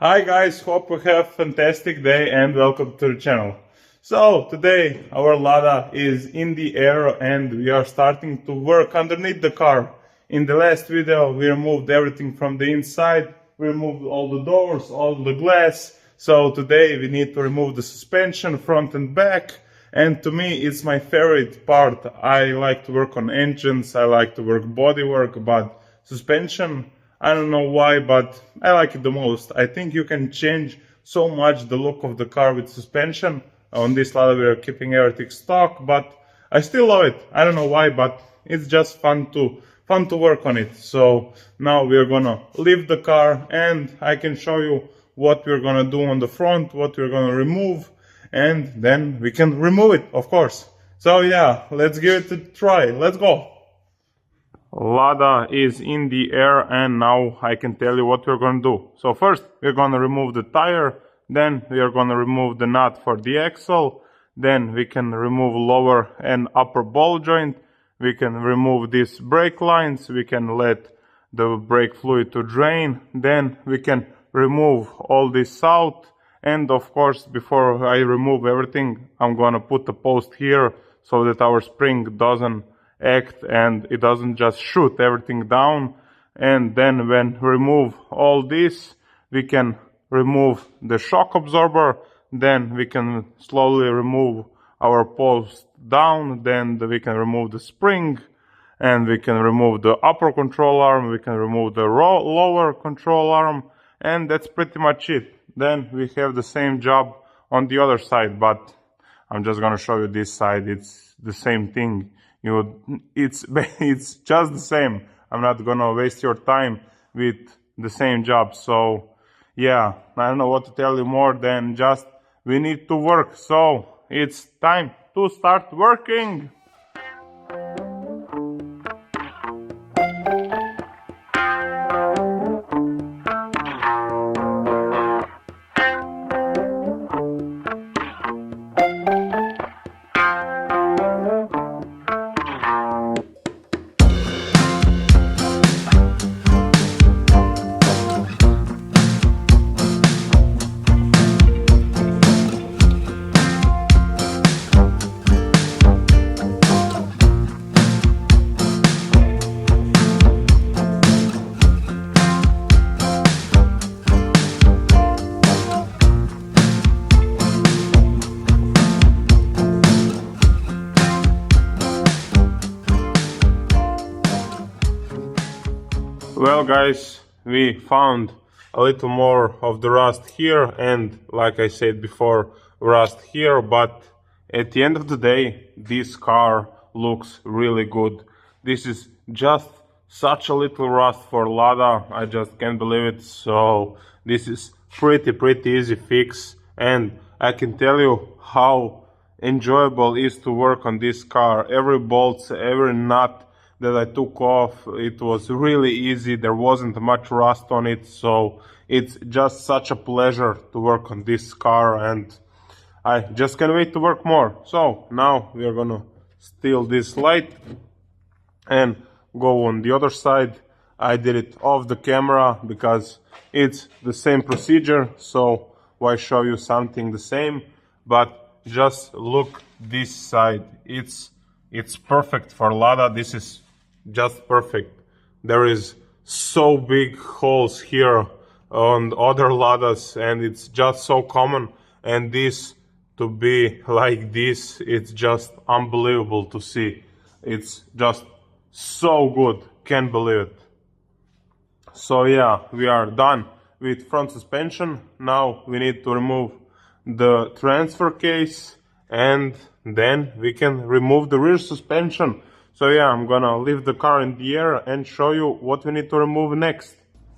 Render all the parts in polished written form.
Hi guys, hope you have a fantastic day and welcome to the channel. So today our Lada is in the air and we are starting to work underneath the car. In the last video we removed everything from the inside, we removed all the doors, all the glass. So today we need to remove the suspension front and back, and to me it's my favorite part. I like to work on engines, I like to work bodywork, but suspension, I don't know why, but I like it the most. I think you can change so much the look of the car with suspension. On this Lada we are keeping everything stock, but I still love it. I don't know why, but it's just fun to work on it. So now we are gonna leave the car and I can show you what we're gonna do on the front, what we're gonna remove, and then we can remove it, of course. So yeah, let's give it a try. Let's go. Lada is in the air and now I can tell you what we're going to do. So first we're going to remove the tire, then we are going to remove the nut for the axle, then we can remove lower and upper ball joint, we can remove these brake lines, we can let the brake fluid to drain, then we can remove all this out, and of course before I remove everything I'm going to put a post here so that our spring doesn't act and it doesn't just shoot everything down. And then when we remove all this, we can remove the shock absorber, then we can slowly remove our post down, then we can remove the spring, and we can remove the upper control arm, we can remove the lower control arm, and that's pretty much it. Then we have the same job on the other side, but I'm just gonna show you this side. It's the same thing. It's just the same. I'm not gonna waste your time with the same job. So yeah, I don't know what to tell you more than just we need to work. So it's time to start working. Well guys, we found a little more of the rust here and, like I said before, rust here, but at the end of the day this car looks really good. This is just such a little rust for Lada, I just can't believe it. So this is pretty easy fix, and I can tell you how enjoyable it is to work on this car. Every bolt, every nut that I took off, it was really easy. There wasn't much rust on it, so it's just such a pleasure to work on this car, and I just can't wait to work more. So now we are gonna steal this light and go on the other side. I did it off the camera because it's the same procedure, so why show you something the same? But just look this side. It's perfect for Lada. This is just perfect. There is so big holes here on other Ladas and it's just so common, and this to be like this, it's just unbelievable to see. It's just so good, can't believe it. So yeah, we are done with front suspension. Now we need to remove the transfer case and then we can remove the rear suspension. So yeah, I'm gonna leave the car in the air and show you what we need to remove next.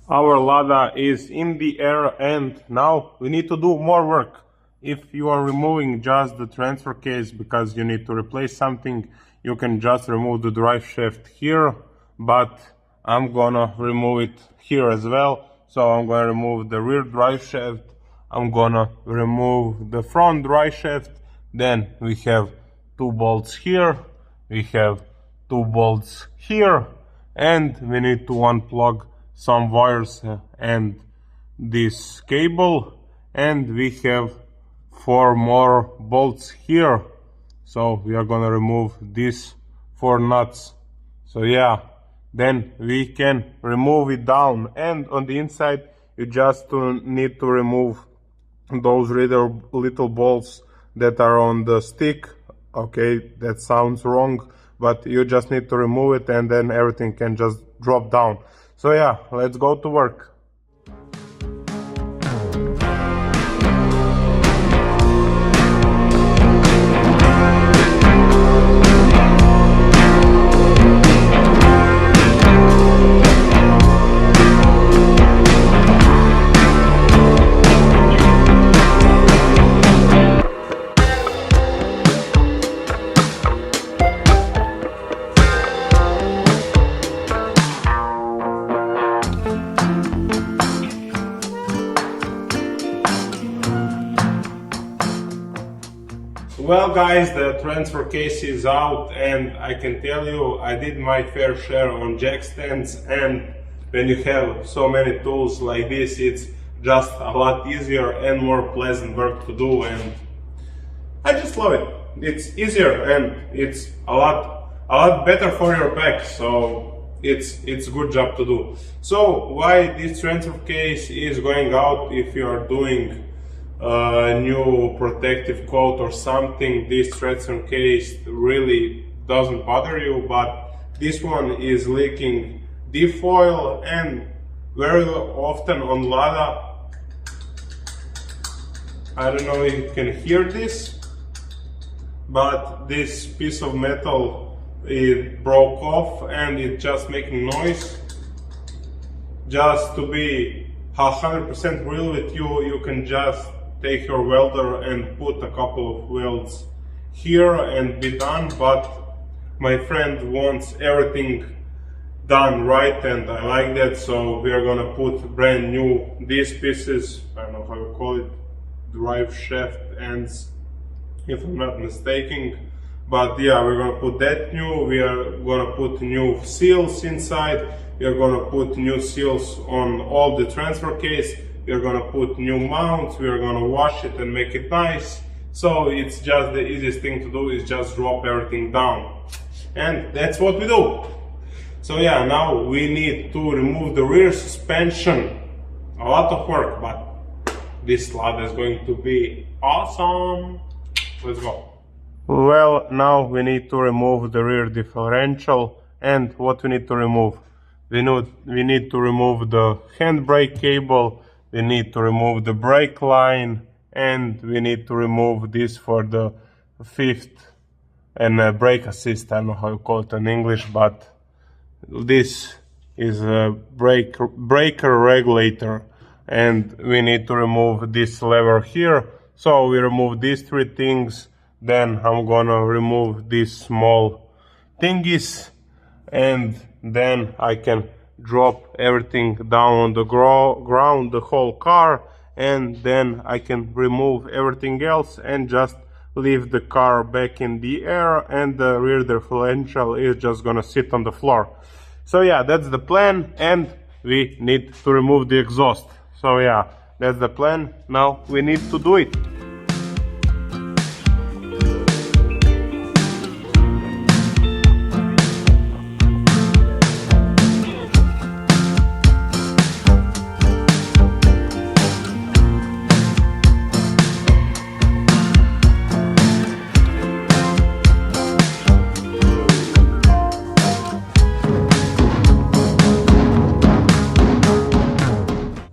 Our Lada is in the air and now we need to do more work. If you are removing just the transfer case because you need to replace something, you can just remove the drive shaft here, but I'm gonna remove it here as well. So I'm gonna remove the rear drive shaft, I'm gonna remove the front drive shaft, then we have two bolts here, we have two bolts here, and we need to unplug some wires and this cable, and we have 4 more bolts here, so we are gonna remove these 4 nuts. So yeah, then we can remove it down, and on the inside you just need to remove those little bolts that are on the stick. Okay, that sounds wrong, but you just need to remove it and then everything can just drop down. So yeah, let's go to work. Well guys, the transfer case is out, and I can tell you I did my fair share on jack stands, and when you have so many tools like this, it's just a lot easier and more pleasant work to do, and I just love it. It's easier and it's a lot better for your back, so it's a good job to do. So why this transfer case is going out? If you are doing new protective coat or something, this transfer case really doesn't bother you, but this one is leaking diff oil, and very often on Lada, I don't know if you can hear this, but this piece of metal, it broke off and it's just making noise. Just to be 100% real with you, you can just take your welder and put a couple of welds here and be done, but my friend wants everything done right, and I like that, so we are gonna put brand new, these pieces, I don't know how you call it, drive shaft ends, if I'm not mistaken, but yeah, we're gonna put that new. We are gonna put new seals inside, we are gonna put new seals on all the transfer case, we are gonna put new mounts, we are gonna wash it and make it nice. So it's just the easiest thing to do is just drop everything down, and that's what we do. So yeah, now we need to remove the rear suspension. A lot of work, but this Lada is going to be awesome. Let's go. Well, now we need to remove the rear differential, and what we need to remove? We need to remove the handbrake cable, we need to remove the brake line, and we need to remove this for the fifth and brake assist. I don't know how you call it in English, but this is a breaker regulator, and we need to remove this lever here. So we remove these 3 things, then I'm gonna remove these small thingies, and then I can drop everything down on the ground, the whole car, and then I can remove everything else and just leave the car back in the air, and the rear differential is just gonna sit on the floor. So yeah, that's the plan, and we need to remove the exhaust. So yeah, that's the plan. Now we need to do it.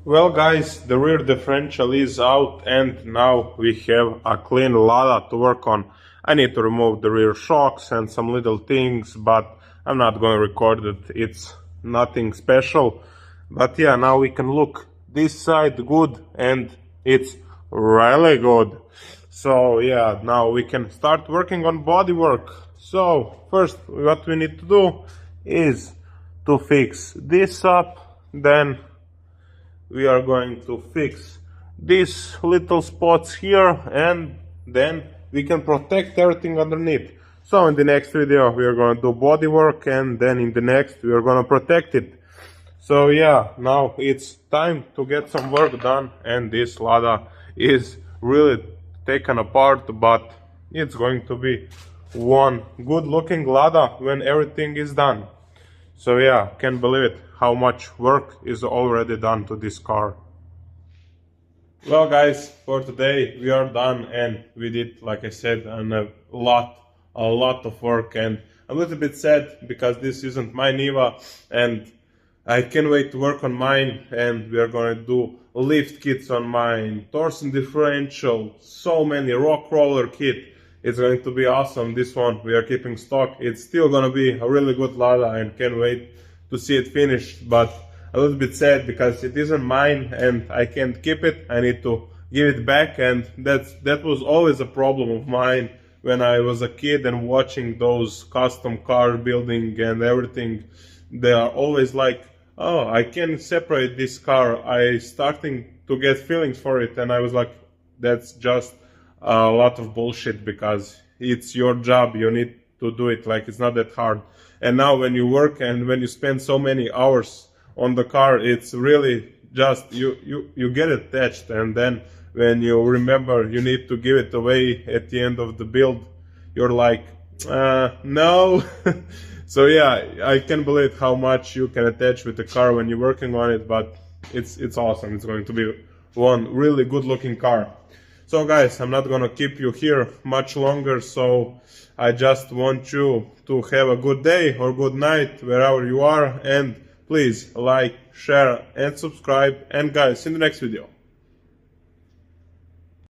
Well guys, the rear differential is out, and now we have a clean Lada to work on. I need to remove the rear shocks and some little things, but I'm not going to record it. It's nothing special. But yeah, now we can look this side good, and it's really good. So yeah, now we can start working on bodywork. So first what we need to do is to fix this up, then we are going to fix these little spots here, and then we can protect everything underneath. So in the next video we are going to do body work, and then in the next we are going to protect it. So yeah, now it's time to get some work done, and this Lada is really taken apart, but it's going to be one good looking Lada when everything is done. So yeah, can't believe it how much work is already done to this car. Well guys, for today we are done, and we did, like I said, a lot of work, and I'm a little bit sad because this isn't my Niva, and I can't wait to work on mine. And we are going to do lift kits on mine, torsion differential, so many rock roller kit. It's going to be awesome. This one we are keeping stock. It's still going to be a really good Lada, and can't wait to see it finished. But a little bit sad because it isn't mine and I can't keep it. I need to give it back, and that was always a problem of mine when I was a kid and watching those custom car building and everything. They are always like, oh, I can separate this car. I starting to get feelings for it, and I was like, that's just a lot of bullshit, because it's your job. You need to do it. Like, it's not that hard. And now when you work and when you spend so many hours on the car, it's really just you get attached, and then when you remember you need to give it away at the end of the build, you're like, no. So yeah, I can't believe how much you can attach with the car when you're working on it, but it's awesome. It's going to be one really good looking car. So guys, I'm not gonna keep you here much longer, so I just want you to have a good day or good night wherever you are, and please like, share and subscribe, and guys, in the next video.